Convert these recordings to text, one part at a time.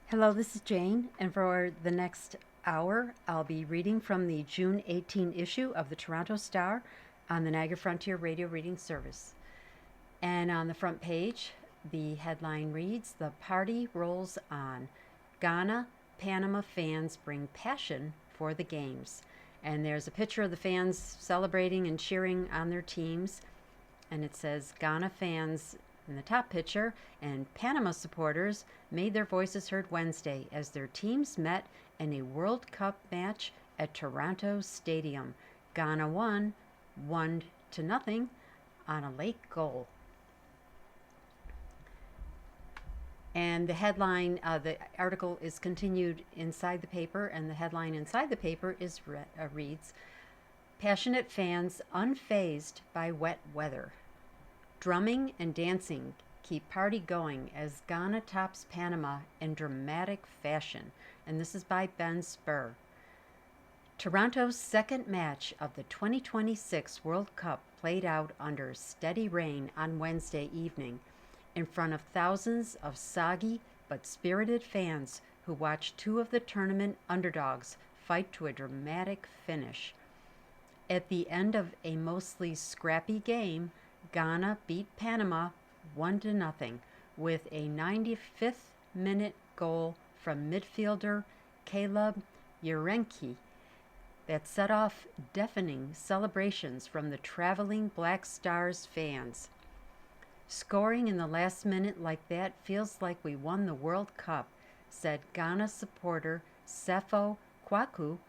Hello, this is Jane, and for the next hour, I'll be reading from the June 18 issue of the Toronto Star on the Niagara Frontier Radio Reading Service. And on the front page, the headline reads, "The Party Rolls On. Ghana, Panama fans bring passion for the games." And there's a picture of the fans celebrating and cheering on their teams. And it says Ghana fans in the top picture and Panama supporters made their voices heard Wednesday as their teams met in a World Cup match at Toronto Stadium. Ghana won 1-0 on a late goal. And the headline, the article is continued inside the paper, and the headline inside the paper reads, "Passionate fans unfazed by wet weather. Drumming and dancing keep party going as Ghana tops Panama in dramatic fashion." And this is by Ben Spur. Toronto's second match of the 2026 World Cup played out under steady rain on Wednesday evening in front of thousands of soggy but spirited fans who watched two of the tournament underdogs fight to a dramatic finish. At the end of a mostly scrappy game, Ghana beat Panama 1-0 with a 95th minute goal from midfielder Caleb Yerenki that set off deafening celebrations from the traveling Black Stars fans. "Scoring in the last minute like that feels like we won the World Cup," said Ghana supporter Sefo Kwaku,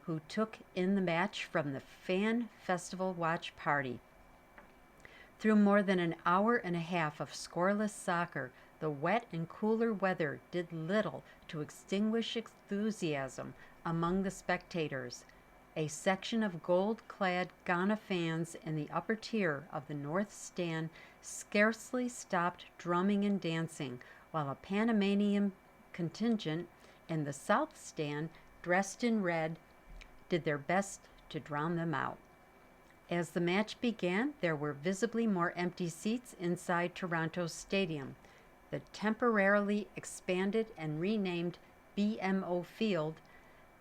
who took in the match from the Fan Festival watch party. Through more than an hour and a half of scoreless soccer, the wet and cooler weather did little to extinguish enthusiasm among the spectators. A section of gold-clad Ghana fans in the upper tier of the North Stand scarcely stopped drumming and dancing, while a Panamanian contingent in the South Stand, dressed in red, did their best to drown them out. As the match began, there were visibly more empty seats inside Toronto Stadium. The temporarily expanded and renamed BMO Field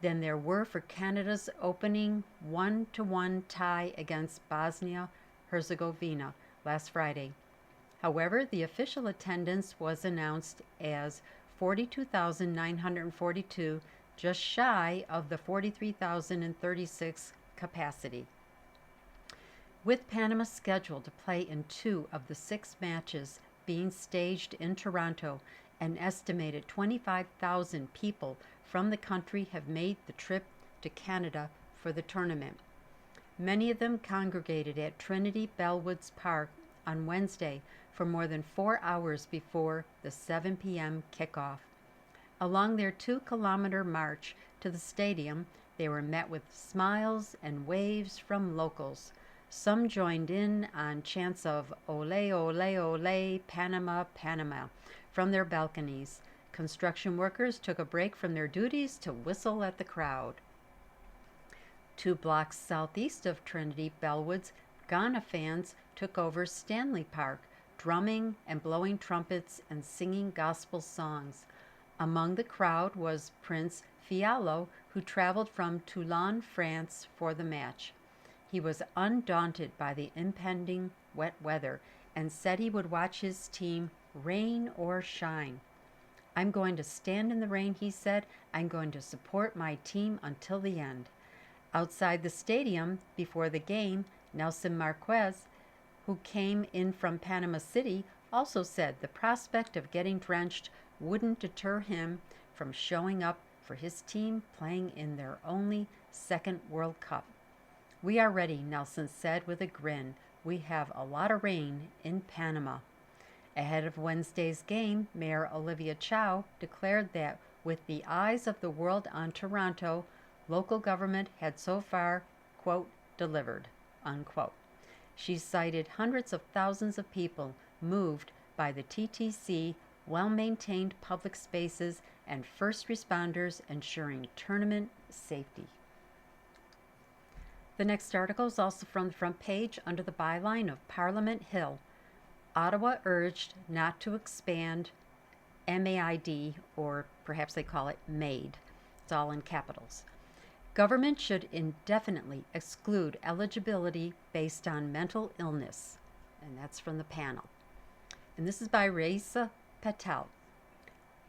than there were for Canada's opening 1-1 tie against Bosnia-Herzegovina last Friday. However, the official attendance was announced as 42,942, just shy of the 43,036 capacity. With Panama scheduled to play in 2 of the 6 matches being staged in Toronto, an estimated 25,000 people from the country have made the trip to Canada for the tournament. Many of them congregated at Trinity Bellwoods Park on Wednesday for more than 4 hours before the 7 p.m. kickoff. Along their 2-kilometer march to the stadium, they were met with smiles and waves from locals. Some joined in on chants of "Ole, ole, ole, Panama, Panama" from their balconies. Construction workers took a break from their duties to whistle at the crowd. 2 blocks southeast of Trinity Bellwoods, Ghana fans took over Stanley Park, drumming and blowing trumpets and singing gospel songs. Among the crowd was Prince Fialo, who traveled from Toulon, France for the match. He was undaunted by the impending wet weather and said he would watch his team rain or shine. "I'm going to stand in the rain," he said. "I'm going to support my team until the end." Outside the stadium before the game, Nelson Marquez, who came in from Panama City, also said the prospect of getting drenched wouldn't deter him from showing up for his team playing in their only second World Cup. "We are ready," Nelson said with a grin. "We have a lot of rain in Panama." Ahead of Wednesday's game, Mayor Olivia Chow declared that with the eyes of the world on Toronto, local government had so far, quote, "delivered," unquote. She cited hundreds of thousands of people moved by the TTC, well-maintained public spaces, and first responders ensuring tournament safety. The next article is also from the front page under the byline of Parliament Hill. Ottawa urged not to expand MAID, or perhaps they call it MAID. It's all in capitals. Government should indefinitely exclude eligibility based on mental illness. And that's from the panel. And this is by Raisa Patel.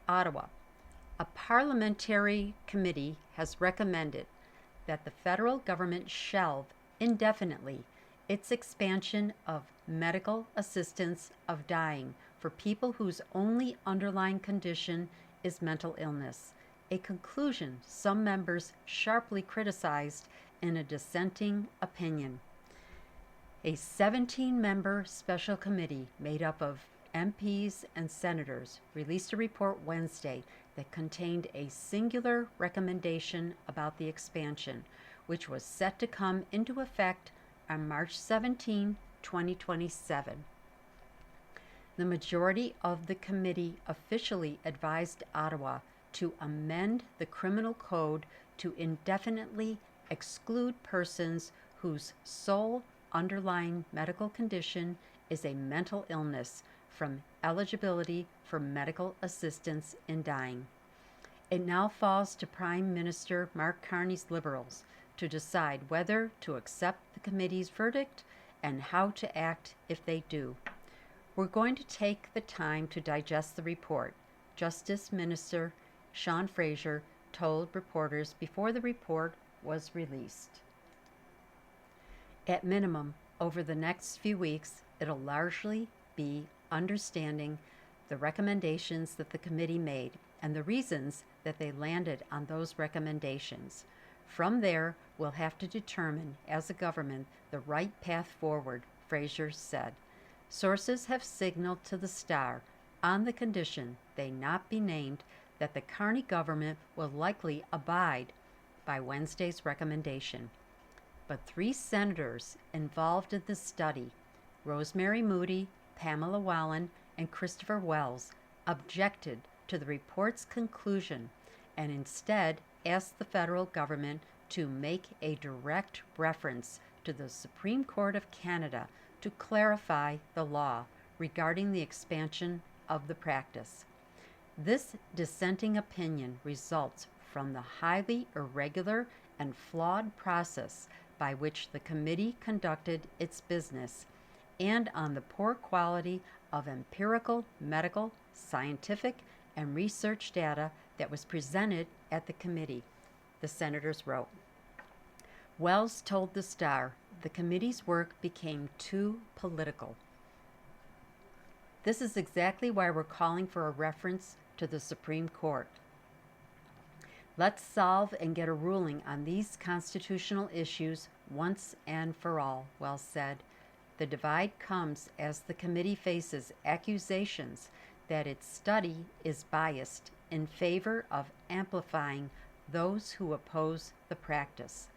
Ottawa. A parliamentary committee has recommended that the federal government shelve indefinitely its expansion of medical assistance of dying for people whose only underlying condition is mental illness, a conclusion some members sharply criticized in a dissenting opinion. A 17-member special committee made up of MPs and senators released a report Wednesday that contained a singular recommendation about the expansion, which was set to come into effect on March 17, 2027. The majority of the committee officially advised Ottawa to amend the criminal code to indefinitely exclude persons whose sole underlying medical condition is a mental illness from eligibility for medical assistance in dying. It now falls to Prime Minister Mark Carney's Liberals to decide whether to accept the committee's verdict and how to act if they do. We're going to take the time to digest the report, Justice Minister Sean Fraser told reporters before the report was released. At minimum, over the next few weeks, it'll largely be understanding the recommendations that the committee made and the reasons that they landed on those recommendations. From there, we'll have to determine, as a government, the right path forward, Fraser said. Sources have signaled to the Star, on the condition they not be named, that the Carney government will likely abide by Wednesday's recommendation. But 3 senators involved in the study, Rosemary Moody, Pamela Wallin, and Christopher Wells, objected to the report's conclusion and instead asked the federal government to make a direct reference to the Supreme Court of Canada to clarify the law regarding the expansion of the practice. This dissenting opinion results from the highly irregular and flawed process by which the committee conducted its business and on the poor quality of empirical, medical, scientific, and research data that was presented at the committee, the senators wrote. Wells told the Star the committee's work became too political. This is exactly why we're calling for a reference to the Supreme Court. Let's solve and get a ruling on these constitutional issues once and for all, Wells said. The divide comes as the committee faces accusations that its study is biased in favor of amplifying those who oppose the practice.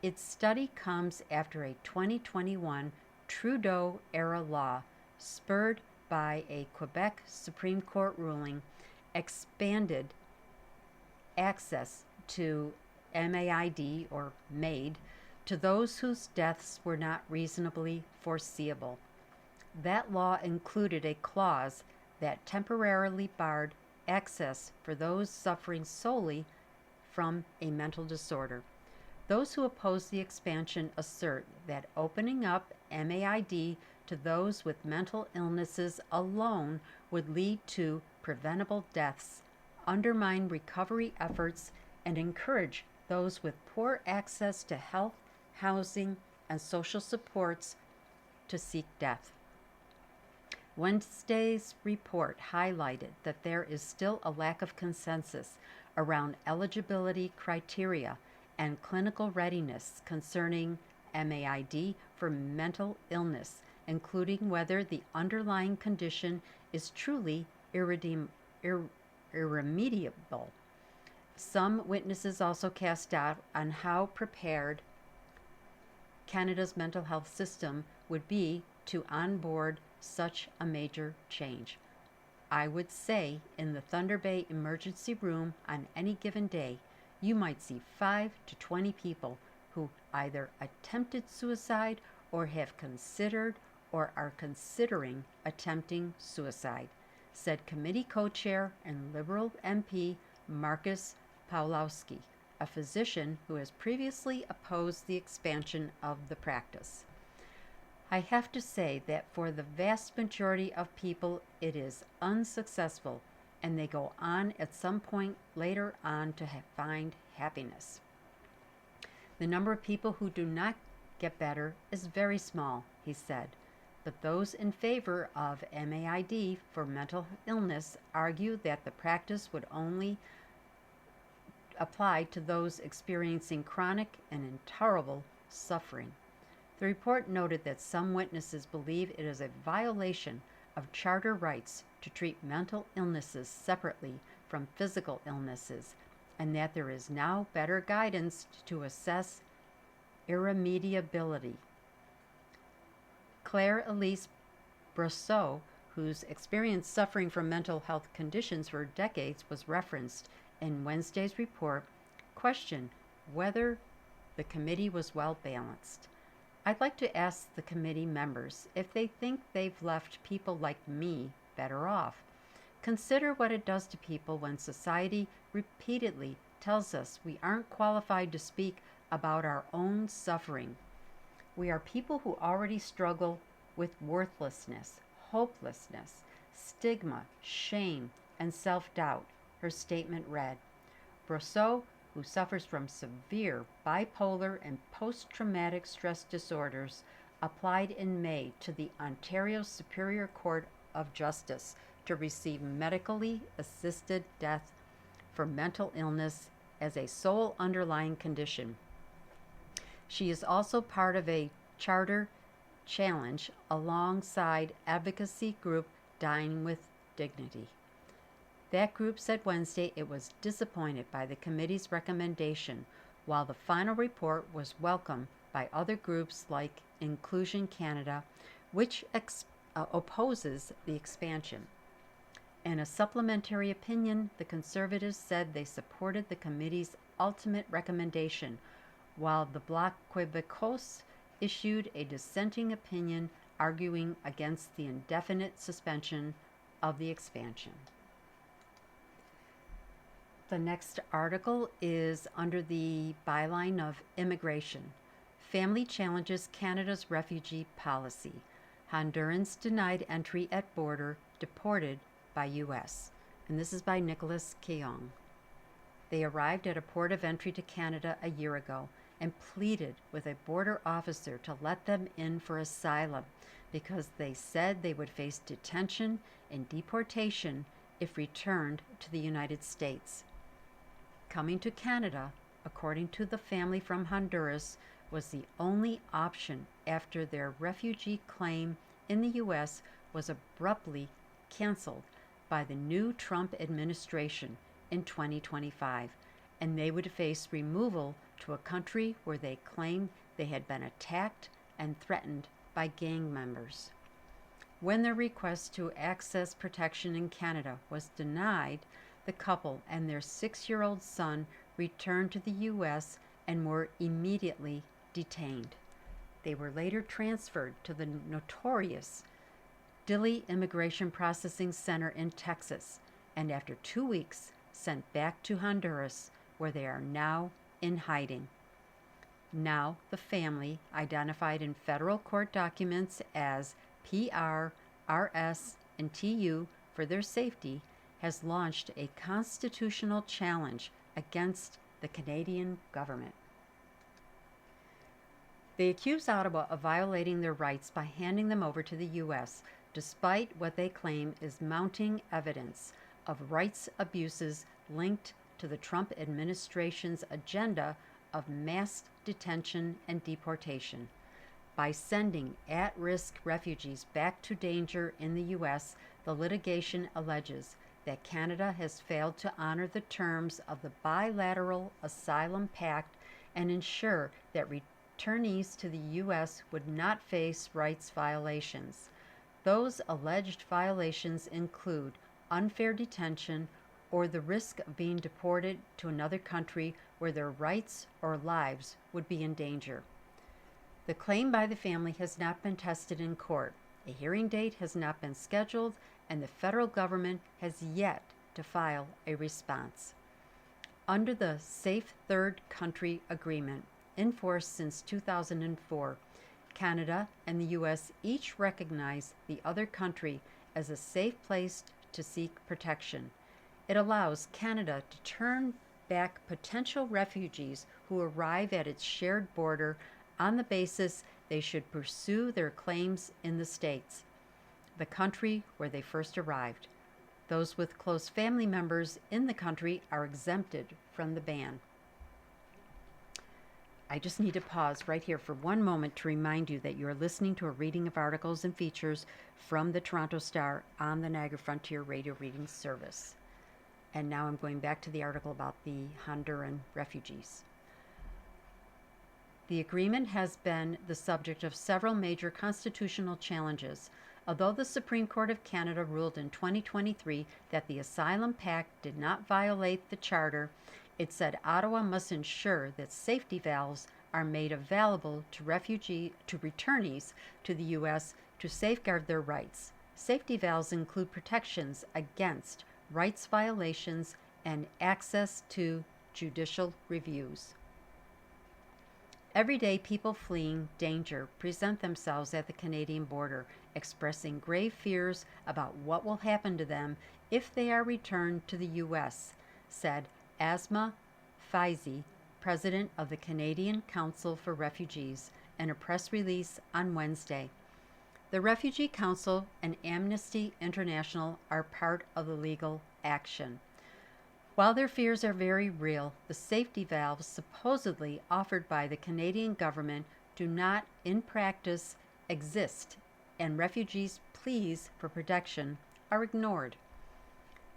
Its study comes after a 2021 Trudeau-era law, spurred by a Quebec Supreme Court ruling, expanded access to MAID, or MAID, to those whose deaths were not reasonably foreseeable. That law included a clause that temporarily barred access for those suffering solely from a mental disorder. Those who oppose the expansion assert that opening up MAID to those with mental illnesses alone would lead to preventable deaths, undermine recovery efforts, and encourage those with poor access to health, housing, and social supports to seek death. Wednesday's report highlighted that there is still a lack of consensus around eligibility criteria and clinical readiness concerning MAID for mental illness, including whether the underlying condition is truly irremediable. Some witnesses also cast doubt on how prepared Canada's mental health system would be to onboard such a major change. I would say in the Thunder Bay emergency room on any given day, you might see 5 to 20 people who either attempted suicide or have considered or are considering attempting suicide. said committee co-chair and Liberal MP Marcus Pawlowski, a physician who has previously opposed the expansion of the practice. I have to say that for the vast majority of people, it is unsuccessful, and they go on at some point later on to find happiness. The number of people who do not get better is very small, he said, but those in favor of MAID for mental illness argue that the practice would only apply to those experiencing chronic and intolerable suffering. The report noted that some witnesses believe it is a violation of charter rights to treat mental illnesses separately from physical illnesses, and that there is now better guidance to assess irremediability. Claire Elise Brosseau, whose experience suffering from mental health conditions for decades was referenced in Wednesday's report, questioned whether the committee was well balanced. I'd like to ask the committee members if they think they've left people like me better off. Consider what it does to people when society repeatedly tells us we aren't qualified to speak about our own suffering. We are people who already struggle with worthlessness, hopelessness, stigma, shame, and self-doubt, her statement read. Brosseau, who suffers from severe bipolar and post-traumatic stress disorders, applied in May to the Ontario Superior Court of Justice to receive medically assisted death for mental illness as a sole underlying condition. She is also part of a charter challenge alongside advocacy group Dying with Dignity. That group said Wednesday it was disappointed by the committee's recommendation, while the final report was welcomed by other groups like Inclusion Canada, which opposes the expansion. In a supplementary opinion, the Conservatives said they supported the committee's ultimate recommendation, while the Bloc Québécois issued a dissenting opinion arguing against the indefinite suspension of the expansion. The next article is under the byline of immigration. Family challenges Canada's refugee policy. Hondurans denied entry at border, deported by U.S. And this is by Nicholas Keong. They arrived at a port of entry to Canada a year ago and pleaded with a border officer to let them in for asylum because they said they would face detention and deportation if returned to the United States. Coming to Canada, according to the family from Honduras, was the only option after their refugee claim in the U.S. was abruptly canceled by the new Trump administration in 2025, and they would face removal to a country where they claimed they had been attacked and threatened by gang members. When their request to access protection in Canada was denied, the couple and their 6-year-old son returned to the U.S. and were immediately detained. They were later transferred to the notorious Dilley Immigration Processing Center in Texas, and after 2 weeks, sent back to Honduras, where they are now in hiding. Now, the family, identified in federal court documents as PR, RS, and TU for their safety, has launched a constitutional challenge against the Canadian government. They accuse Ottawa of violating their rights by handing them over to the U.S., despite what they claim is mounting evidence of rights abuses linked to the Trump administration's agenda of mass detention and deportation. By sending at-risk refugees back to danger in the U.S., the litigation alleges that Canada has failed to honor the terms of the bilateral asylum pact and ensure that returnees to the U.S. would not face rights violations. Those alleged violations include unfair detention or the risk of being deported to another country where their rights or lives would be in danger. The claim by the family has not been tested in court. A hearing date has not been scheduled, and the federal government has yet to file a response. Under the Safe Third Country Agreement, in force since 2004, Canada and the U.S. each recognize the other country as a safe place to seek protection. It allows Canada to turn back potential refugees who arrive at its shared border on the basis they should pursue their claims in the States, the country where they first arrived. Those with close family members in the country are exempted from the ban. I just need to pause right here for one moment to remind you that you are listening to a reading of articles and features from the Toronto Star on the Niagara Frontier Radio Reading Service. And now I'm going back to the article about the Honduran refugees. The agreement has been the subject of several major constitutional challenges. Although the Supreme Court of Canada ruled in 2023 that the Asylum Pact did not violate the Charter, it said Ottawa must ensure that safety valves are made available to returnees to the U.S. to safeguard their rights. Safety valves include protections against rights violations and access to judicial reviews. Every day, people fleeing danger present themselves at the Canadian border, expressing grave fears about what will happen to them if they are returned to the U.S., said Asma Faizi, president of the Canadian Council for Refugees, in a press release on Wednesday. The Refugee Council and Amnesty International are part of the legal action. While their fears are very real, the safety valves supposedly offered by the Canadian government do not, in practice, exist, and refugees' pleas for protection are ignored.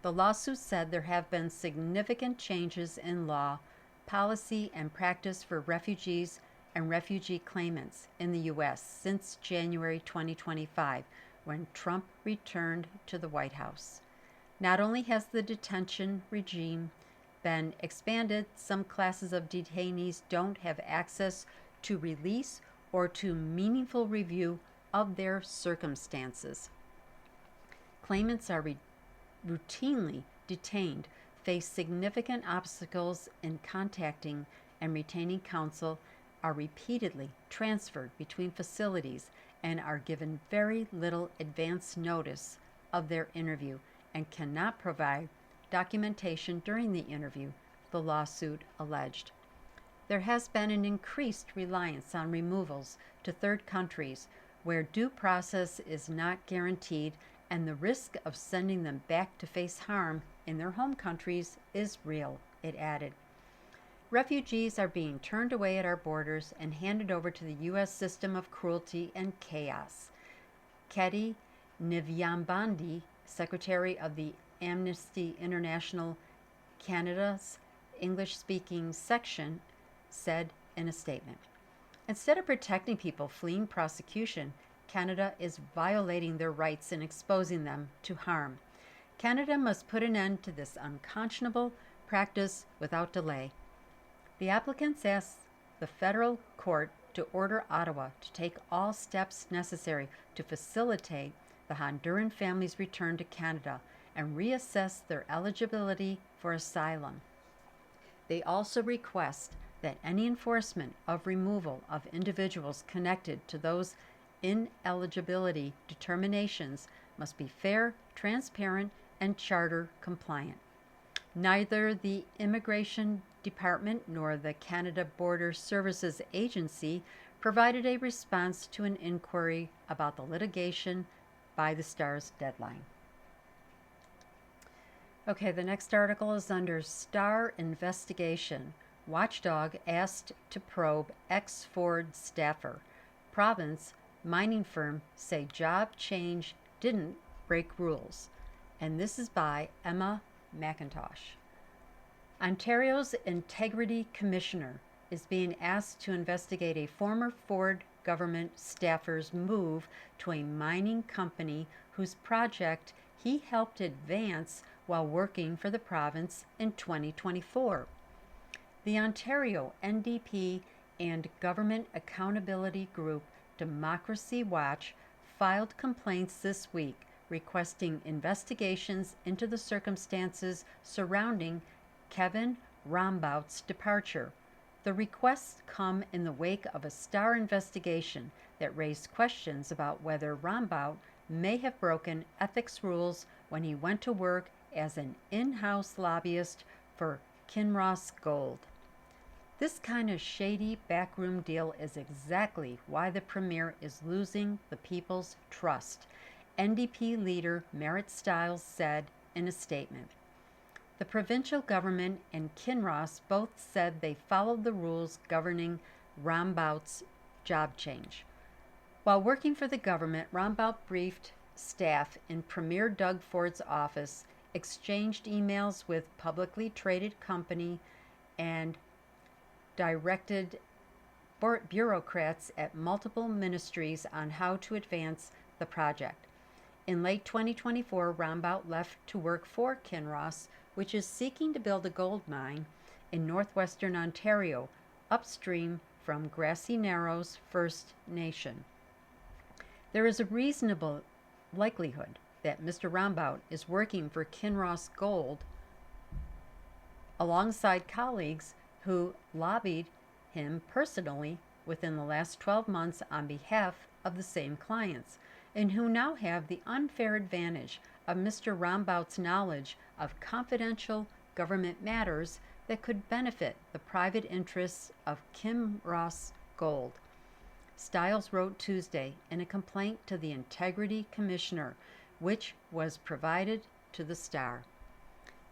The lawsuit said there have been significant changes in law, policy, and practice for refugees and refugee claimants in the U.S. since January 2025, when Trump returned to the White House. Not only has the detention regime been expanded, some classes of detainees don't have access to release or to meaningful review of their circumstances. Claimants are routinely detained, face significant obstacles in contacting and retaining counsel, are repeatedly transferred between facilities, and are given very little advance notice of their interview and cannot provide documentation during the interview, the lawsuit alleged. There has been an increased reliance on removals to third countries where due process is not guaranteed and the risk of sending them back to face harm in their home countries is real, it added. Refugees are being turned away at our borders and handed over to the U.S. system of cruelty and chaos. Keti Nivyambandi, Secretary of the Amnesty International Canada's English-speaking section, said in a statement. Instead of protecting people fleeing prosecution, Canada is violating their rights and exposing them to harm. Canada must put an end to this unconscionable practice without delay. The applicants asked the federal court to order Ottawa to take all steps necessary to facilitate the Honduran families' return to Canada and reassess their eligibility for asylum. They also request that any enforcement of removal of individuals connected to those ineligibility determinations must be fair, transparent, and charter compliant. Neither the Immigration Department nor the Canada Border Services Agency provided a response to an inquiry about the litigation by the Star's deadline. Okay, the next article is under Star Investigation. Watchdog asked to probe ex-Ford staffer. Province mining firm say job change didn't break rules. And this is by Emma McIntosh. Ontario's Integrity Commissioner is being asked to investigate a former Ford government staffer's move to a mining company whose project he helped advance while working for the province in 2024. The Ontario NDP and government accountability group Democracy Watch filed complaints this week requesting investigations into the circumstances surrounding Kevin Rombout's departure. The requests come in the wake of a Star investigation that raised questions about whether Rombout may have broken ethics rules when he went to work as an in-house lobbyist for Kinross Gold. This kind of shady backroom deal is exactly why the premier is losing the people's trust, NDP leader Marit Stiles said in a statement. The provincial government and Kinross both said they followed the rules governing Rombout's job change. While working for the government, Rombout briefed staff in Premier Doug Ford's office, exchanged emails with publicly traded company, and directed bureaucrats at multiple ministries on how to advance the project. In late 2024, Rombout left to work for Kinross, which is seeking to build a gold mine in northwestern Ontario, upstream from Grassy Narrows First Nation. There is a reasonable likelihood that Mr. Rombout is working for Kinross Gold alongside colleagues who lobbied him personally within the last 12 months on behalf of the same clients, and who now have the unfair advantage of Mr. Rombout's knowledge of confidential government matters that could benefit the private interests of Kinross Gold. Stiles wrote Tuesday in a complaint to the Integrity Commissioner, which was provided to the Star.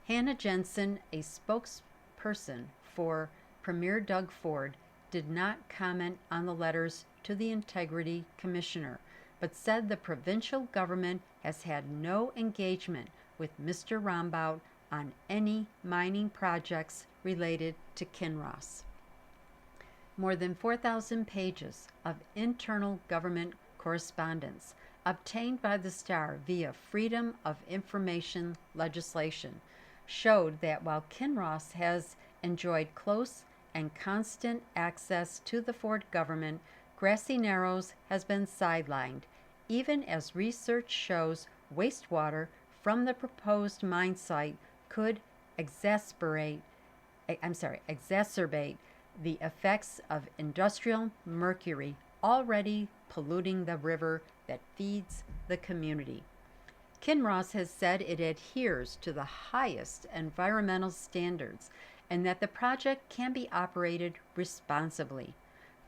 Hannah Jensen, a spokesperson for Premier Doug Ford, did not comment on the letters to the Integrity Commissioner, but said the provincial government has had no engagement with Mr. Rombout on any mining projects related to Kinross. More than 4,000 pages of internal government correspondence obtained by the Star via Freedom of Information legislation showed that while Kinross has enjoyed close and constant access to the Ford government, Grassy Narrows has been sidelined, even as research shows wastewater from the proposed mine site could exacerbate the effects of industrial mercury already polluting the river that feeds the community. Kinross has said it adheres to the highest environmental standards and that the project can be operated responsibly.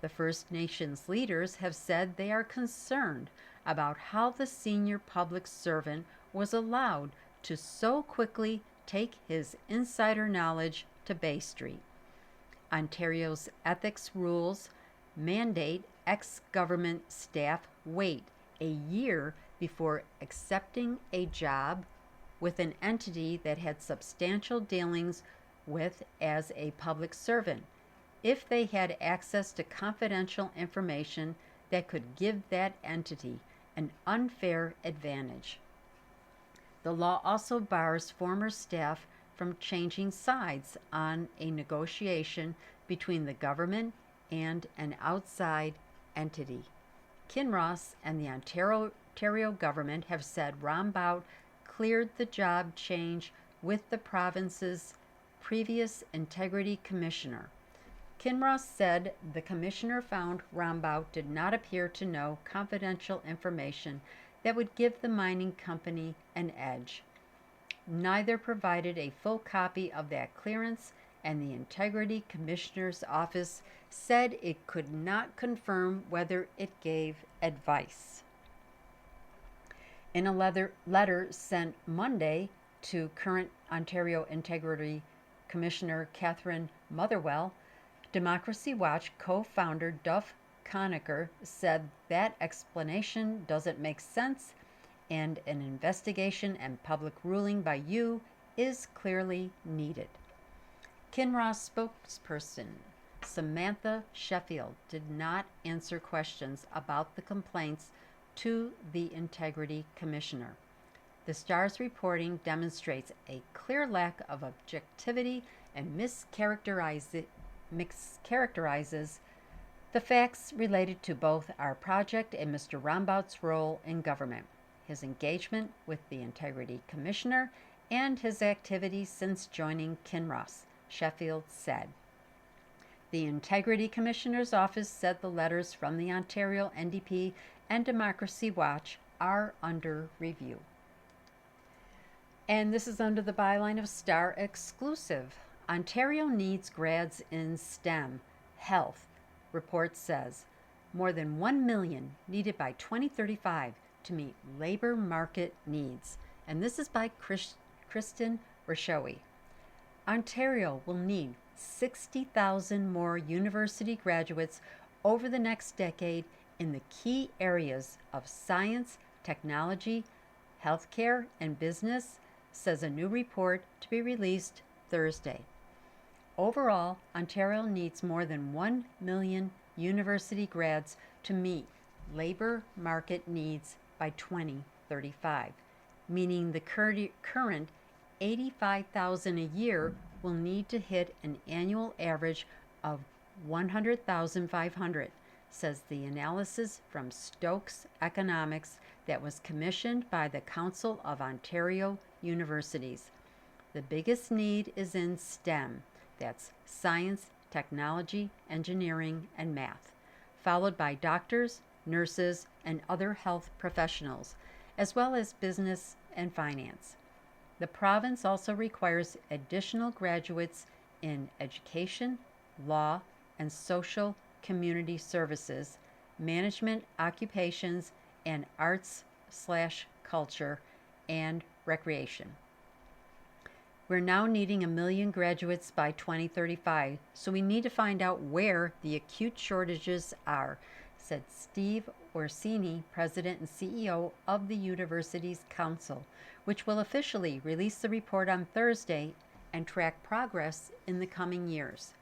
The First Nations leaders have said they are concerned about how the senior public servant was allowed to so quickly take his insider knowledge to Bay Street. Ontario's ethics rules mandate ex-government staff wait a year before accepting a job with an entity that had substantial dealings with as a public servant, if they had access to confidential information that could give that entity an unfair advantage. The law also bars former staff from changing sides on a negotiation between the government and an outside entity. Kinross and the Ontario government have said Rombout cleared the job change with the province's previous integrity commissioner. Kinross said the commissioner found Rombout did not appear to know confidential information that would give the mining company an edge. Neither provided a full copy of that clearance, and the Integrity Commissioner's office said it could not confirm whether it gave advice. In a letter sent Monday to current Ontario Integrity Commissioner Catherine Motherwell, Democracy Watch co-founder Duff Conacher said that explanation doesn't make sense and an investigation and public ruling by you is clearly needed. Kinross spokesperson Samantha Sheffield did not answer questions about the complaints to the Integrity Commissioner. The Star's reporting demonstrates a clear lack of objectivity and mischaracterizes The facts related to both our project and Mr. Rombout's role in government, his engagement with the Integrity Commissioner, and his activities since joining Kinross, Sheffield said. The Integrity Commissioner's office said the letters from the Ontario NDP and Democracy Watch are under review. And this is under the byline of Star Exclusive. Ontario needs grads in STEM, health, report says. More than 1 million needed by 2035 to meet labor market needs. And this is by Kristen Rashowi. Ontario will need 60,000 more university graduates over the next decade in the key areas of science, technology, healthcare, and business, says a new report to be released Thursday. Overall, Ontario needs more than 1 million university grads to meet labor market needs by 2035, meaning the current 85,000 a year will need to hit an annual average of 100,500, says the analysis from Stokes Economics that was commissioned by the Council of Ontario Universities. The biggest need is in STEM, that's science, technology, engineering, and math, followed by doctors, nurses, and other health professionals, as well as business and finance. The province also requires additional graduates in education, law, and social community services, management occupations, and arts/culture and recreation. We're now needing 1 million graduates by 2035, so we need to find out where the acute shortages are, said Steve Orsini, President and CEO of the Universities Council, which will officially release the report on Thursday and track progress in the coming years.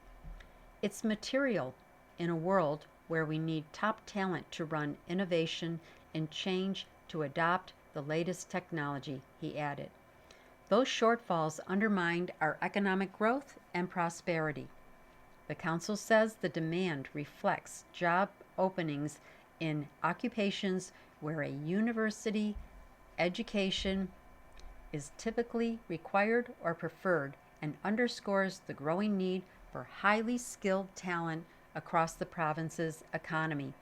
It's material in a world where we need top talent to run innovation and change to adopt the latest technology, he added. Those shortfalls undermined our economic growth and prosperity. The council says the demand reflects job openings in occupations where a university education is typically required or preferred, and underscores the growing need for highly skilled talent across the province's economy.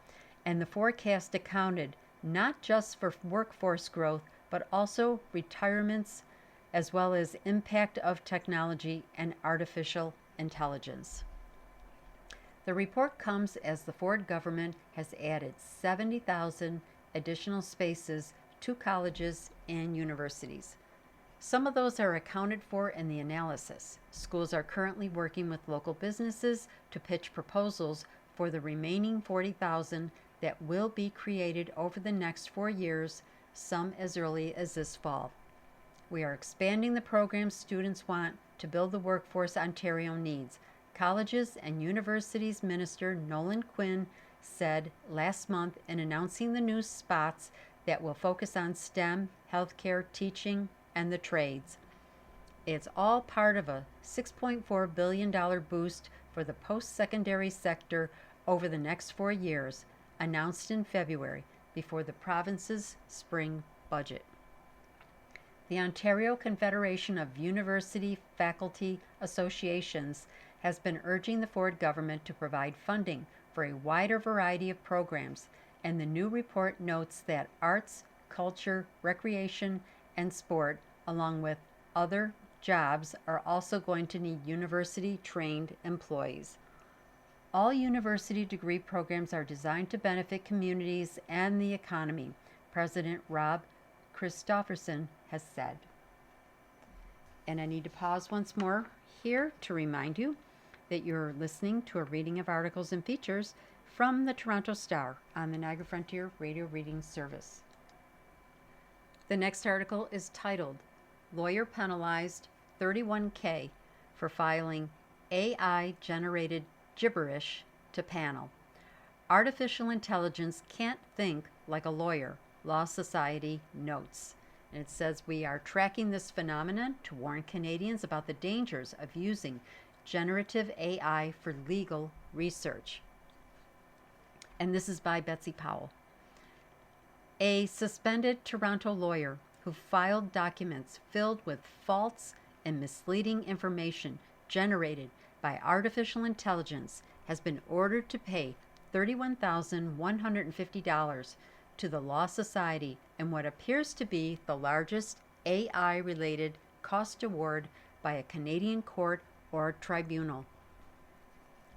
And the forecast accounted not just for workforce growth, but also retirements, as well as impact of technology and artificial intelligence. The report comes as the Ford government has added 70,000 additional spaces to colleges and universities. Some of those are accounted for in the analysis. Schools are currently working with local businesses to pitch proposals for the remaining 40,000 that will be created over the next 4 years, some as early as this fall. We are expanding the programs students want to build the workforce Ontario needs. Colleges and Universities Minister Nolan Quinn said last month in announcing the new spots that will focus on STEM, healthcare, teaching, and the trades. It's all part of a $6.4 billion boost for the post-secondary sector over the next 4 years, announced in February before the province's spring budget. The Ontario Confederation of University Faculty Associations has been urging the Ford government to provide funding for a wider variety of programs, and the new report notes that arts, culture, recreation, and sport, along with other jobs, are also going to need university-trained employees. All university degree programs are designed to benefit communities and the economy, President Rob Christopherson has said. And I need to pause once more here to remind you that you're listening to a reading of articles and features from the Toronto Star on the Niagara Frontier Radio Reading Service. The next article is titled, Lawyer Penalized $31K for Filing AI-Generated Gibberish to Panel. Artificial intelligence can't think like a lawyer, Law Society notes. And it says we are tracking this phenomenon to warn Canadians about the dangers of using generative AI for legal research. and this is by Betsy Powell. A suspended Toronto lawyer who filed documents filled with false and misleading information generated by artificial intelligence has been ordered to pay $31,150 to the Law Society in what appears to be the largest AI-related cost award by a Canadian court or tribunal.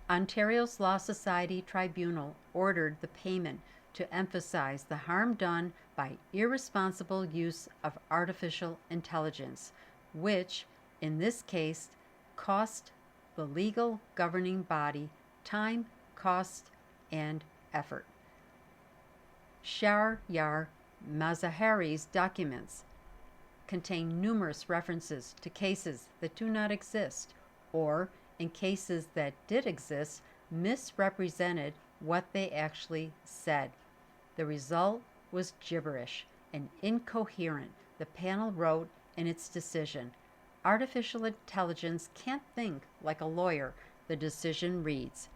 Ontario's Law Society Tribunal ordered the payment to emphasize the harm done by irresponsible use of artificial intelligence, which, in this case, cost the legal governing body time, cost, and effort. Sharyar Mazahari's documents contain numerous references to cases that do not exist, or, in cases that did exist, misrepresented what they actually said. The result was gibberish and incoherent, the panel wrote in its decision. Artificial intelligence can't think like a lawyer, the decision reads.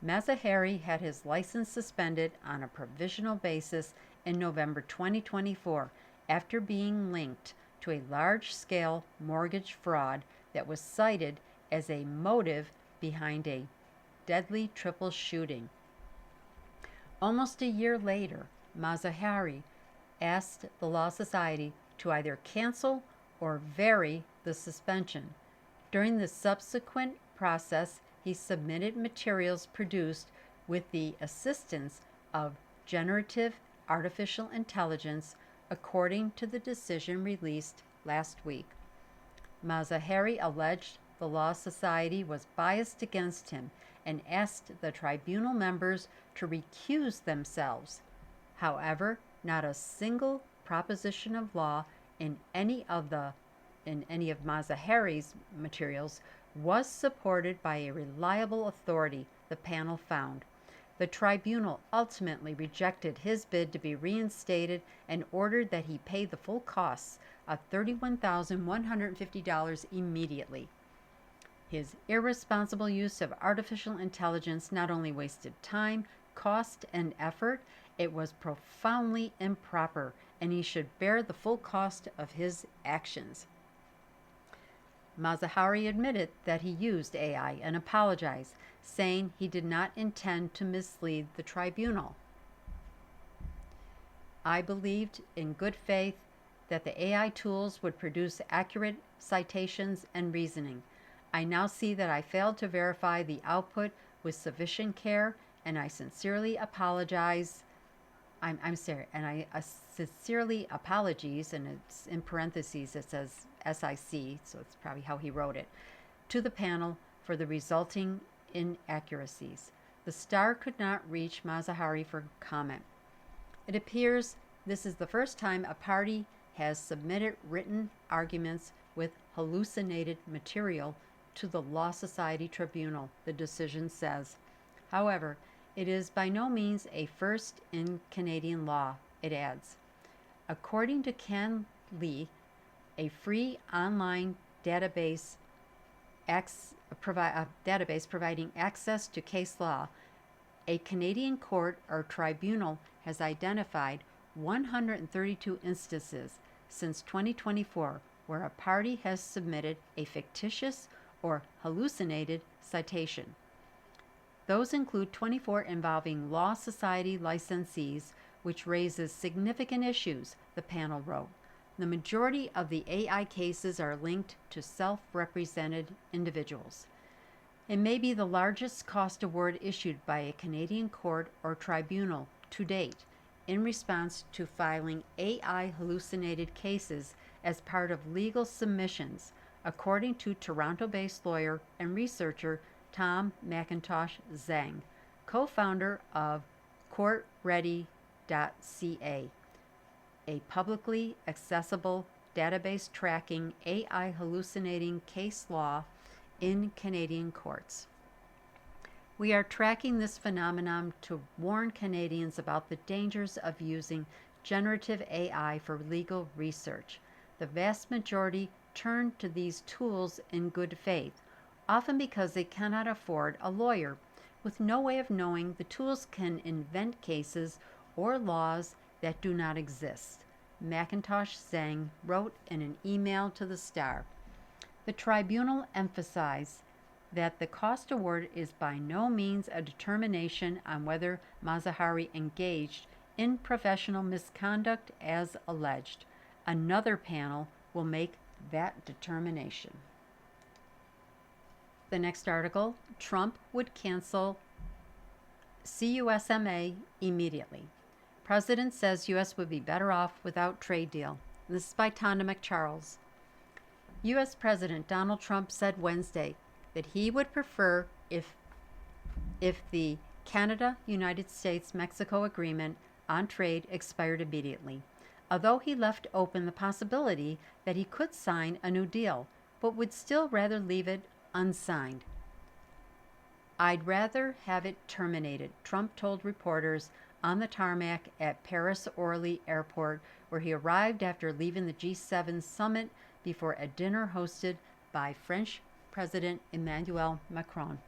Mazahari had his license suspended on a provisional basis in November 2024 after being linked to a large-scale mortgage fraud that was cited as a motive behind a deadly triple shooting. Almost a year later, Mazahari asked the Law Society to either cancel or vary the suspension. During the subsequent process, he submitted materials produced with the assistance of generative artificial intelligence, according to the decision released last week. Mazahari alleged the Law Society was biased against him and asked the tribunal members to recuse themselves. However, not a single proposition of law in any of Mazahari's materials was supported by a reliable authority, the panel found. The tribunal ultimately rejected his bid to be reinstated and ordered that he pay the full costs of $31,150 immediately. His irresponsible use of artificial intelligence not only wasted time, cost, and effort, it was profoundly improper, and he should bear the full cost of his actions. Mazahari admitted that he used AI and apologized, saying he did not intend to mislead the tribunal. I believed in good faith that the AI tools would produce accurate citations and reasoning. I now see that I failed to verify the output with sufficient care, and I sincerely apologize. I'm sorry, and I sincerely apologize, and it's in parentheses, it says SIC, so it's probably how he wrote it, to the panel for the resulting inaccuracies. The Star could not reach Mazahari for comment. It appears this is the first time a party has submitted written arguments with hallucinated material to the Law Society Tribunal, the decision says. However, it is by no means a first in Canadian law, it adds. According to CanLII, a free online database providing access to case law, a Canadian court or tribunal has identified 132 instances since 2024 where a party has submitted a fictitious or hallucinated citation. Those include 24 involving Law Society licensees, which raises significant issues, the panel wrote. The majority of the AI cases are linked to self-represented individuals. It may be the largest cost award issued by a Canadian court or tribunal to date in response to filing AI hallucinated cases as part of legal submissions, according to Toronto-based lawyer and researcher Tom McIntosh Zhang, co-founder of CourtReady.ca, a publicly accessible database tracking AI hallucinating case law in Canadian courts. We are tracking this phenomenon to warn Canadians about the dangers of using generative AI for legal research. The vast majority turn to these tools in good faith, often because they cannot afford a lawyer. with no way of knowing, the tools can invent cases or laws that do not exist, McIntosh Zhang wrote in an email to the Star. The tribunal emphasized that the cost award is by no means a determination on whether Mazahari engaged in professional misconduct as alleged. Another panel will make that determination. The next article, Trump would cancel CUSMA immediately. President says U.S. would be better off without trade deal. This is by Tonda McCharles. U.S. President Donald Trump said Wednesday that he would prefer if the Canada-United States-Mexico agreement on trade expired immediately, although he left open the possibility that he could sign a new deal, but would still rather leave it unsigned. I'd rather have it terminated, Trump told reporters on the tarmac at Paris-Orly Airport, where he arrived after leaving the G7 summit before a dinner hosted by French President Emmanuel Macron.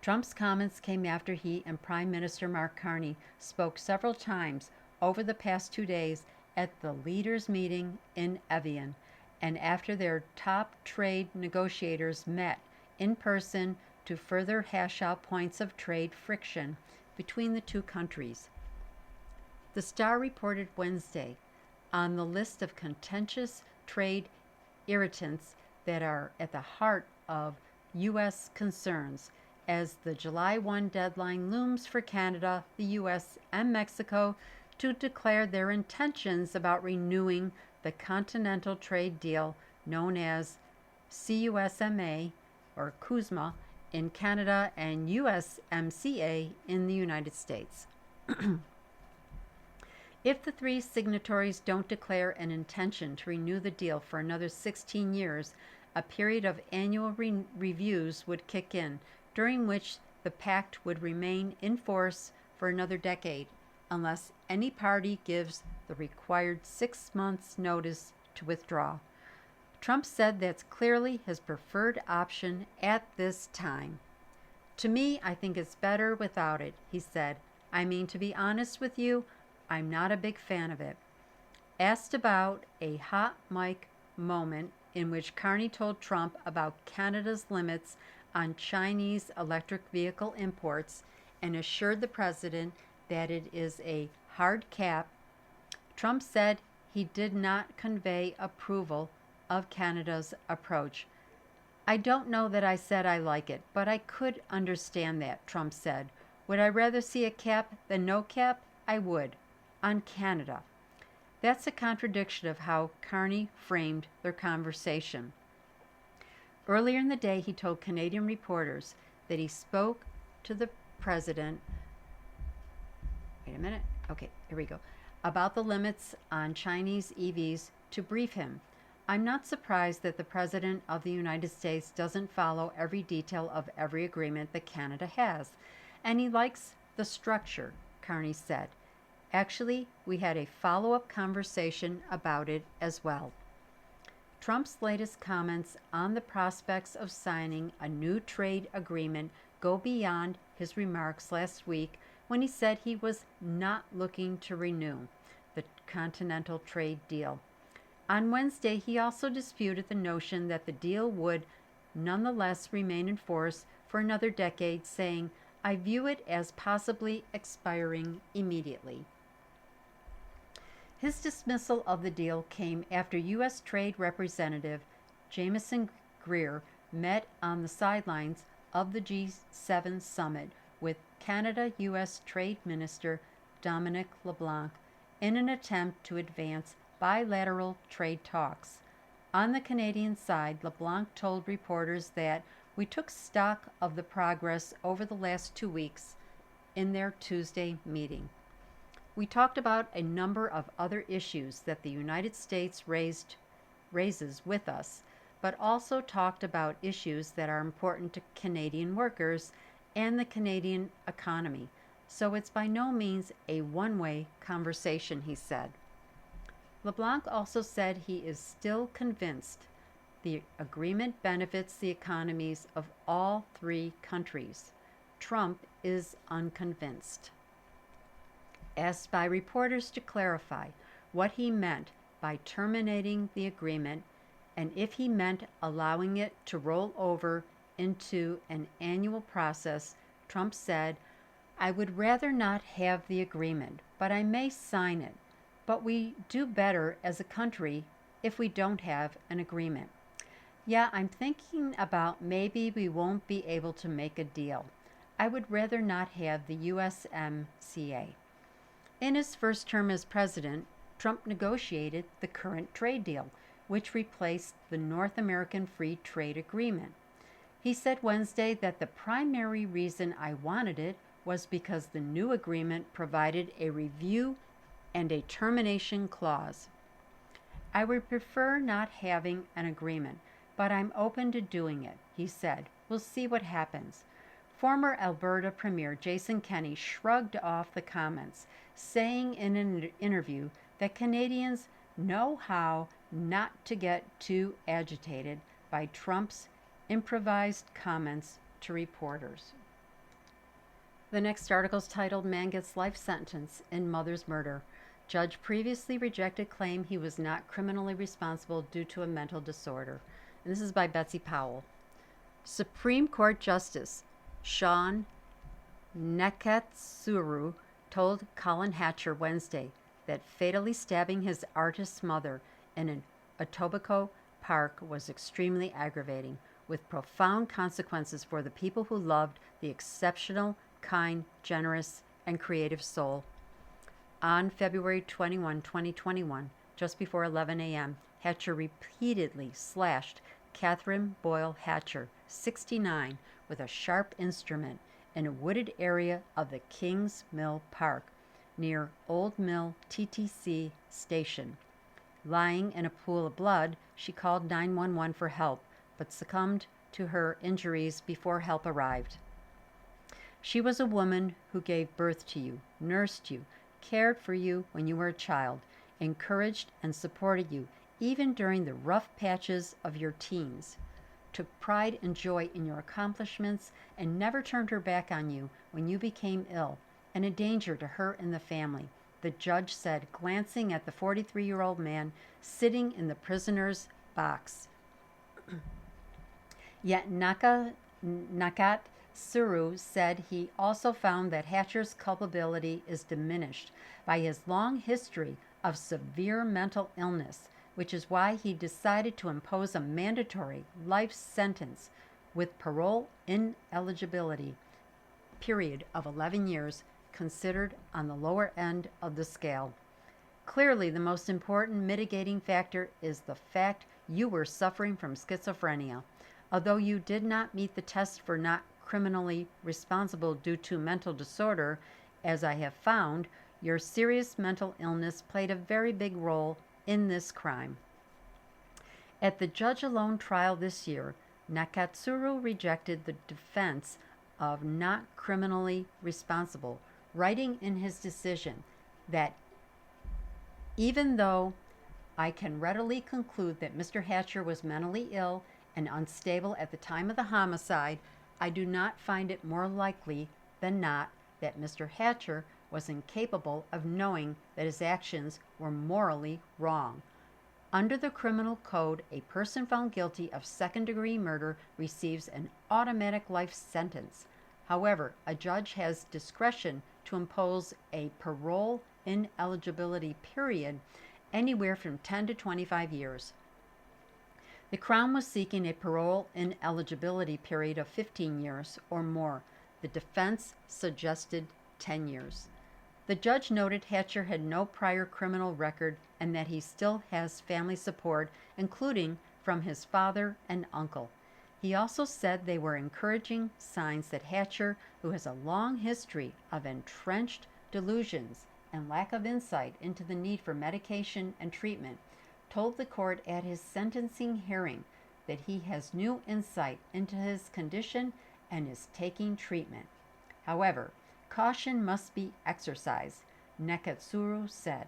Trump's comments came after he and Prime Minister Mark Carney spoke several times over the past 2 days at the leaders' meeting in Evian, and after their top trade negotiators met in person to further hash out points of trade friction between the two countries. The Star reported Wednesday on the list of contentious trade irritants that are at the heart of U.S. concerns as the July 1 deadline looms for Canada, the U.S., and Mexico to declare their intentions about renewing the continental trade deal known as CUSMA or CUSMA in Canada and USMCA in the United States. If the three signatories don't declare an intention to renew the deal for another 16 years, a period of annual reviews would kick in, during which the pact would remain in force for another decade, unless any party gives the required 6 months' notice to withdraw. Trump said that's clearly his preferred option at this time. To me, I think it's better without it, he said. I mean, to be honest with you, I'm not a big fan of it. Asked about a hot mic moment in which Carney told Trump about Canada's limits on Chinese electric vehicle imports and assured the president that it is a hard cap, Trump said he did not convey approval of Canada's approach. I don't know that I said I like it, but I could understand that, Trump said. Would I rather see a cap than no cap? I would. On Canada. That's a contradiction of how Carney framed their conversation. Earlier in the day, he told Canadian reporters that he spoke to the president, about the limits on Chinese EVs to brief him. I'm not surprised that the President of the United States doesn't follow every detail of every agreement that Canada has, and he likes the structure, Carney said. Actually, we had a follow-up conversation about it as well. Trump's latest comments on the prospects of signing a new trade agreement go beyond his remarks last week when he said he was not looking to renew the continental trade deal. On Wednesday, he also disputed the notion that the deal would nonetheless remain in force for another decade, saying, I view it as possibly expiring immediately. His dismissal of the deal came after U.S. Trade Representative Jamieson Greer met on the sidelines of the G7 summit with Canada-U.S. Trade Minister Dominic LeBlanc in an attempt to advance bilateral trade talks. On the Canadian side, LeBlanc told reporters that we took stock of the progress over the last 2 weeks in their Tuesday meeting. We talked about a number of other issues that the United States raises with us, but also talked about issues that are important to Canadian workers and the Canadian economy. So it's by no means a one-way conversation, he said. LeBlanc also said he is still convinced the agreement benefits the economies of all three countries. Trump is unconvinced. Asked by reporters to clarify what he meant by terminating the agreement and if he meant allowing it to roll over into an annual process, Trump said, "I would rather not have the agreement, but I may sign it. But we do better as a country if we don't have an agreement. Yeah, I'm thinking about maybe we won't be able to make a deal. I would rather not have the USMCA." In his first term as president, Trump negotiated the current trade deal, which replaced the North American Free Trade Agreement. He said Wednesday that the primary reason I wanted it was because the new agreement provided a review and a termination clause. "I would prefer not having an agreement, but I'm open to doing it," he said. "We'll see what happens." Former Alberta Premier Jason Kenney shrugged off the comments, saying in an interview that Canadians know how not to get too agitated by Trump's improvised comments to reporters. The next article is titled "Man Gets Life Sentence in Mother's Murder." Judge previously rejected claim he was not criminally responsible due to a mental disorder. And this is by Betsy Powell. Supreme Court Justice Sean Neketsuru told Colin Hatcher Wednesday that fatally stabbing his artist's mother in an Etobicoke Park was extremely aggravating, with profound consequences for the people who loved the exceptional, kind, generous, and creative soul. On February 21, 2021, just before 11 a.m., Hatcher repeatedly slashed Catherine Boyle Hatcher, 69, with a sharp instrument in a wooded area of the Kings Mill Park near Old Mill TTC station. Lying in a pool of blood, she called 911 for help, but succumbed to her injuries before help arrived. "She was a woman who gave birth to you, nursed you, cared for you when you were a child, encouraged and supported you, even during the rough patches of your teens, took pride and joy in your accomplishments, and never turned her back on you when you became ill and a danger to her and the family," the judge said, glancing at the 43-year-old man sitting in the prisoner's box. Yet Nakatsuru said he also found that Hatcher's culpability is diminished by his long history of severe mental illness, which is why he decided to impose a mandatory life sentence with parole ineligibility period of 11 years, considered on the lower end of the scale. "Clearly, the most important mitigating factor is the fact you were suffering from schizophrenia. Although you did not meet the test for not criminally responsible due to mental disorder, as I have found, your serious mental illness played a very big role in this crime." At the judge-alone trial this year, Nakatsuru rejected the defense of not criminally responsible, writing in his decision that even though I can readily conclude that Mr. Hatcher was mentally ill and unstable at the time of the homicide, I do not find it more likely than not that Mr. Hatcher was incapable of knowing that his actions were morally wrong. Under the criminal code, a person found guilty of second-degree murder receives an automatic life sentence. However, a judge has discretion to impose a parole ineligibility period anywhere from 10 to 25 years. The Crown was seeking a parole ineligibility period of 15 years or more. The defense suggested 10 years. The judge noted Hatcher had no prior criminal record and that he still has family support, including from his father and uncle. He also said they were encouraging signs that Hatcher, who has a long history of entrenched delusions and lack of insight into the need for medication and treatment, told the court at his sentencing hearing that he has new insight into his condition and is taking treatment. However, caution must be exercised, Nakatsuru said.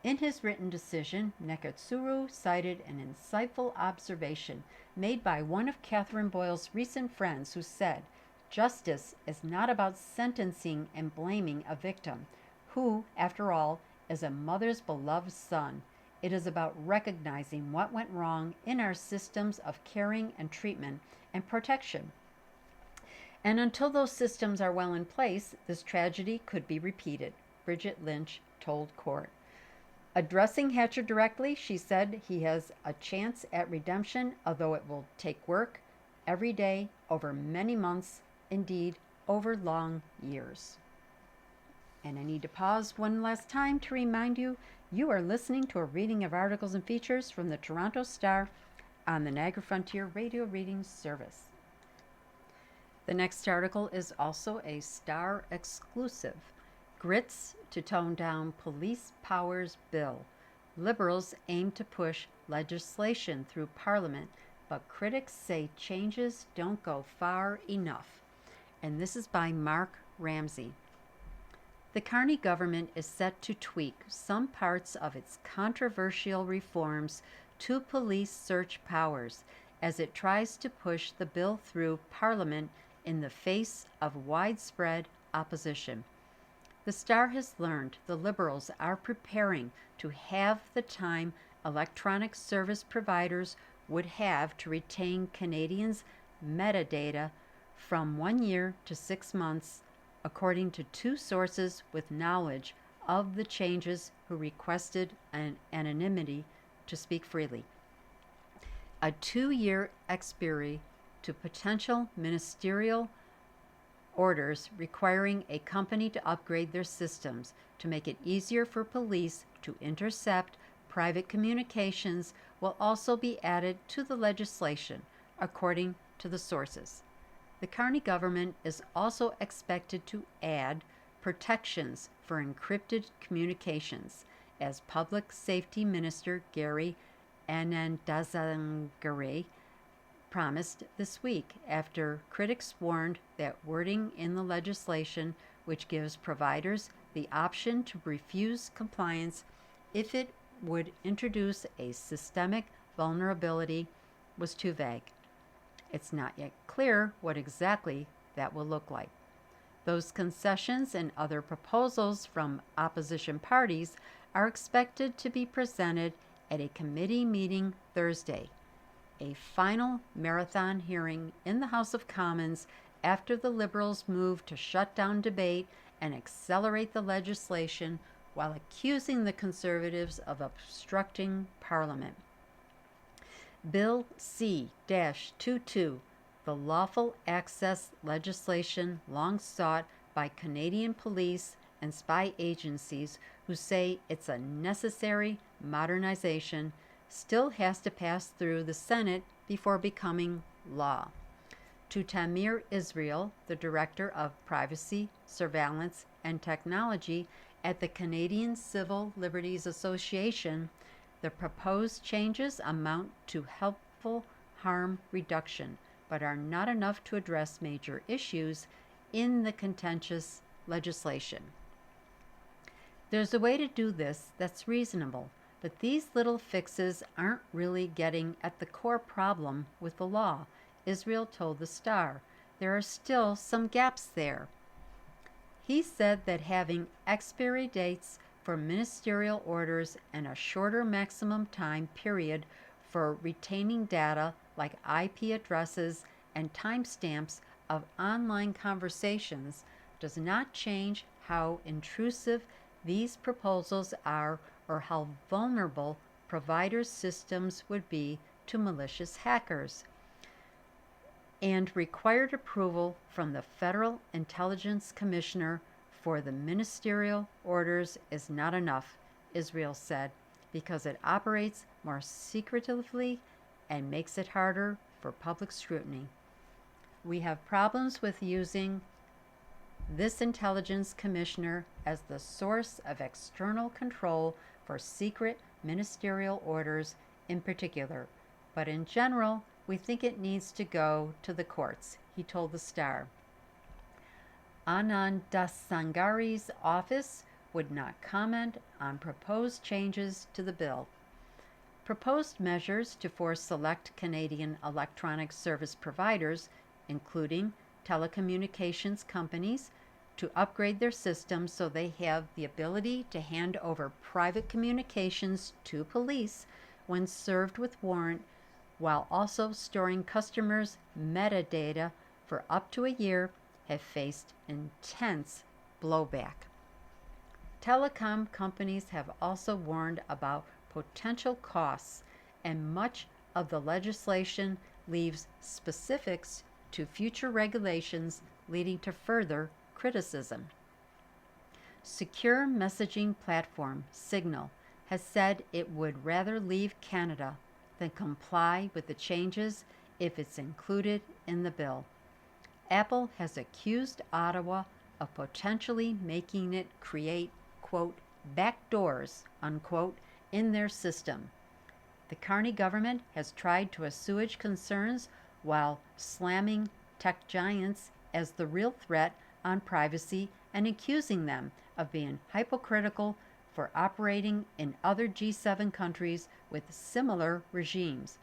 In his written decision, Nakatsuru cited an insightful observation made by one of Catherine Boyle's recent friends who said, Justice is not about sentencing and blaming a victim, who, after all, is a mother's beloved son. It is about recognizing what went wrong in our systems of caring and treatment and protection. And until those systems are well in place, this tragedy could be repeated, Bridget Lynch told court. Addressing Hatcher directly, she said he has a chance at redemption, although it will take work every day over many months, indeed, over long years. And I need to pause one last time to remind you, you are listening to a reading of articles and features from the Toronto Star on the Niagara Frontier Radio Reading Service. The next article is also a Star exclusive. Grits to tone down police powers bill. Liberals aim to push legislation through Parliament, but critics say changes don't go far enough. And this is by Mark Ramsey. The Carney government is set to tweak some parts of its controversial reforms to police search powers as it tries to push the bill through Parliament in the face of widespread opposition. The Star has learned the Liberals are preparing to have the time electronic service providers would have to retain Canadians' metadata from 1 year to 6 months, according to two sources with knowledge of the changes who requested an anonymity to speak freely. A 2-year expiry to potential ministerial orders requiring a company to upgrade their systems to make it easier for police to intercept private communications will also be added to the legislation, according to the sources. The Carney government is also expected to add protections for encrypted communications, as Public Safety Minister Gary Anandazangare promised this week, after critics warned that wording in the legislation which gives providers the option to refuse compliance if it would introduce a systemic vulnerability was too vague. It's not yet clear what exactly that will look like. Those concessions and other proposals from opposition parties are expected to be presented at a committee meeting Thursday, a final marathon hearing in the House of Commons after the Liberals moved to shut down debate and accelerate the legislation while accusing the Conservatives of obstructing Parliament. Bill C-22, the lawful access legislation long sought by Canadian police and spy agencies who say it's a necessary modernization, still has to pass through the Senate before becoming law. To Tamir Israel, the Director of Privacy, Surveillance, and Technology at the Canadian Civil Liberties Association, the proposed changes amount to helpful harm reduction, but are not enough to address major issues in the contentious legislation. There's a way to do this that's reasonable, but these little fixes aren't really getting at the core problem with the law, Israel told the Star. There are still some gaps there. He said that having expiry dates for ministerial orders and a shorter maximum time period for retaining data like IP addresses and timestamps of online conversations does not change how intrusive these proposals are or how vulnerable providers' systems would be to malicious hackers. And required approval from the Federal Intelligence Commissioner for the ministerial orders is not enough, Israel said, because it operates more secretively and makes it harder for public scrutiny. We have problems with using this intelligence commissioner as the source of external control for secret ministerial orders in particular, but in general, we think it needs to go to the courts, he told the Star. Anandasangari's office would not comment on proposed changes to the bill. Proposed measures to force select Canadian electronic service providers, including telecommunications companies to upgrade their systems so they have the ability to hand over private communications to police when served with warrant, while also storing customers' metadata for up to a year, have faced intense blowback. Telecom companies have also warned about potential costs, and much of the legislation leaves specifics to future regulations, leading to further criticism. Secure messaging platform Signal has said it would rather leave Canada than comply with the changes if it's included in the bill. Apple has accused Ottawa of potentially making it create, quote, backdoors, unquote, in their system. The Carney government has tried to assuage concerns while slamming tech giants as the real threat on privacy and accusing them of being hypocritical for operating in other G7 countries with similar regimes.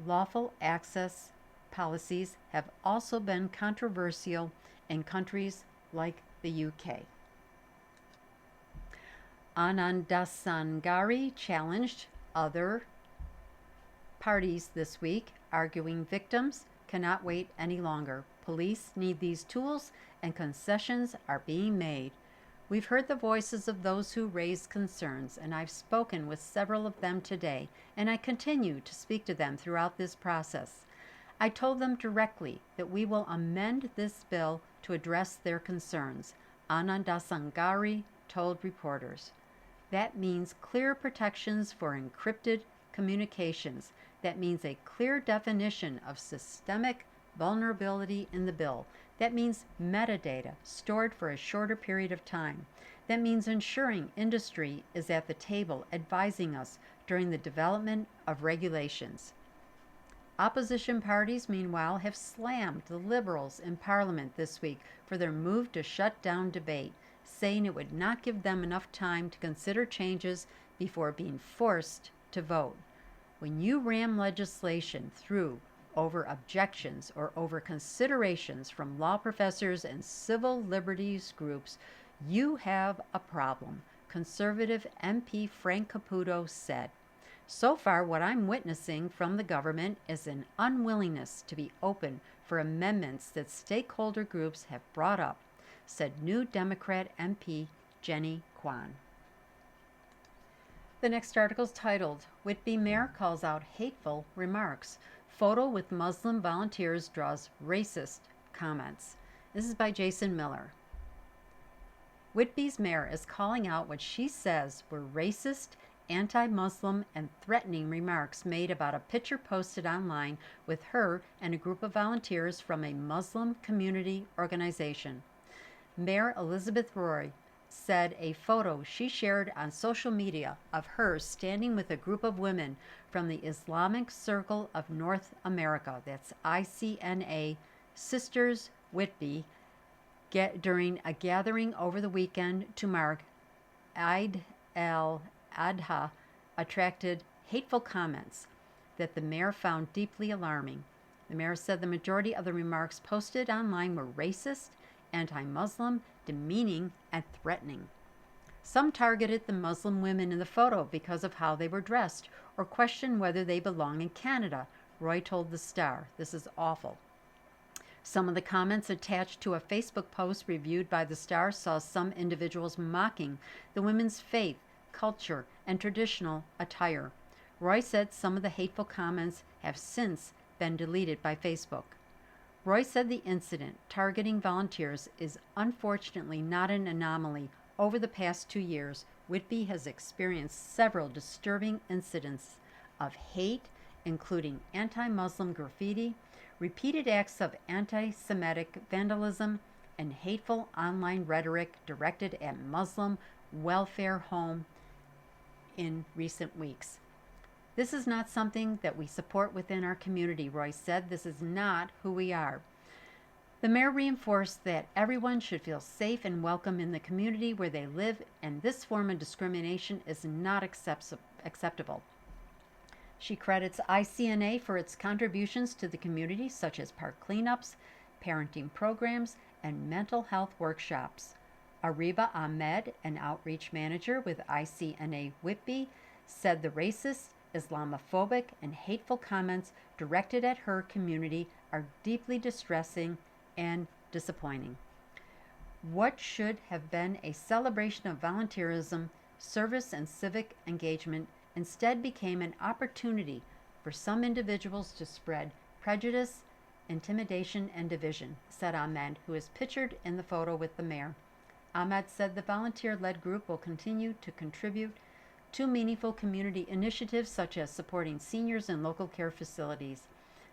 Lawful access policies have also been controversial in countries like the UK. Anandasangari challenged other parties this week, arguing victims cannot wait any longer. Police need these tools, and concessions are being made. We've heard the voices of those who raised concerns, and I've spoken with several of them today, and I continue to speak to them throughout this process. I told them directly that we will amend this bill to address their concerns, Anandasangari told reporters. That means clear protections for encrypted communications. That means a clear definition of systemic vulnerability in the bill. That means metadata stored for a shorter period of time. That means ensuring industry is at the table advising us during the development of regulations. Opposition parties, meanwhile, have slammed the Liberals in Parliament this week for their move to shut down debate, saying it would not give them enough time to consider changes before being forced to vote. When you ram legislation through over objections or over considerations from law professors and civil liberties groups, you have a problem, Conservative MP Frank Caputo said. So far, what I'm witnessing from the government is an unwillingness to be open for amendments that stakeholder groups have brought up, said New Democrat MP Jenny Kwan. The next article is titled, Whitby Mayor Calls Out Hateful Remarks. Photo with Muslim volunteers draws racist comments. This is by Jason Miller. Whitby's mayor is calling out what she says were racist, anti-Muslim, and threatening remarks made about a picture posted online with her and a group of volunteers from a Muslim community organization. Mayor Elizabeth Roy said a photo she shared on social media of her standing with a group of women from the Islamic Circle of North America, that's ICNA, Sisters Whitby, during a gathering over the weekend to mark Eid al-Adha, attracted hateful comments that the mayor found deeply alarming. The mayor said the majority of the remarks posted online were racist, anti-Muslim, demeaning, and threatening. Some targeted the Muslim women in the photo because of how they were dressed or questioned whether they belong in Canada, Roy told the Star. This is awful. Some of the comments attached to a Facebook post reviewed by the Star saw some individuals mocking the women's faith, culture, and traditional attire. Roy said some of the hateful comments have since been deleted by Facebook. Roy said the incident targeting volunteers is unfortunately not an anomaly. Over the past 2 years, Whitby has experienced several disturbing incidents of hate, including anti-Muslim graffiti, repeated acts of anti-Semitic vandalism, and hateful online rhetoric directed at Muslim welfare home in recent weeks. This is not something that we support within our community, Roy said. This is not who we are. The mayor reinforced that everyone should feel safe and welcome in the community where they live, and this form of discrimination is not acceptable. She credits ICNA for its contributions to the community, such as park cleanups, parenting programs, and mental health workshops. Ariba Ahmed, an outreach manager with ICNA Whitby, said the racist, Islamophobic, and hateful comments directed at her community are deeply distressing and disappointing. What should have been a celebration of volunteerism, service, and civic engagement instead became an opportunity for some individuals to spread prejudice, intimidation, and division, said Ahmed, who is pictured in the photo with the mayor. Ahmed said the volunteer-led group will continue to contribute to meaningful community initiatives such as supporting seniors in local care facilities.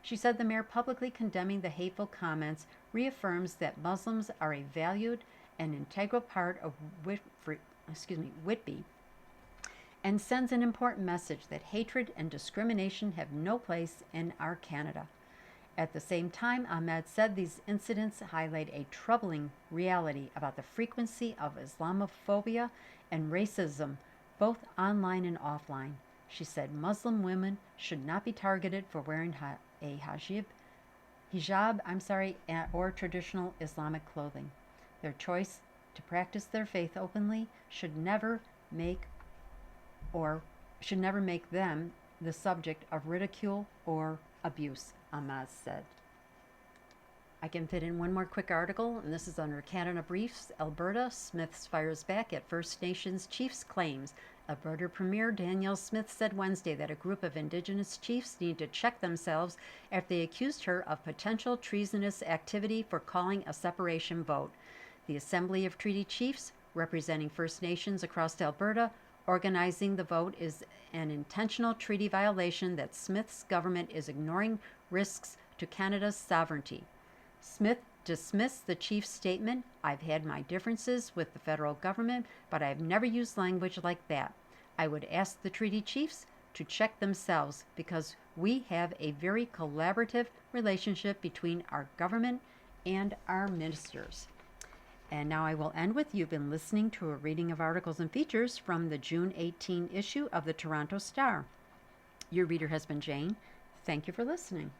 She said the mayor publicly condemning the hateful comments reaffirms that Muslims are a valued and integral part of Whitby, and sends an important message that hatred and discrimination have no place in our Canada. At the same time, Ahmed said these incidents highlight a troubling reality about the frequency of Islamophobia and racism, both online and offline. She said Muslim women should not be targeted for wearing a hijab, or traditional Islamic clothing. Their choice to practice their faith openly should never make them the subject of ridicule or abuse, Ahmed said. I can fit in one more quick article, and this is under Canada Briefs. Alberta, Smiths fires back at First Nations chiefs' claims. Alberta Premier Danielle Smith said Wednesday that a group of Indigenous chiefs need to check themselves after they accused her of potential treasonous activity for calling a separation vote. The Assembly of Treaty Chiefs, representing First Nations across Alberta, organizing the vote is an intentional treaty violation that Smith's government is ignoring risks to Canada's sovereignty. Smith dismissed the chief's statement, "I've had my differences with the federal government, but I've never used language like that. I would ask the treaty chiefs to check themselves because we have a very collaborative relationship between our government and our ministers." And now I will end with you've been listening to a reading of articles and features from the June 18 issue of the Toronto Star. Your reader has been Jane. Thank you for listening.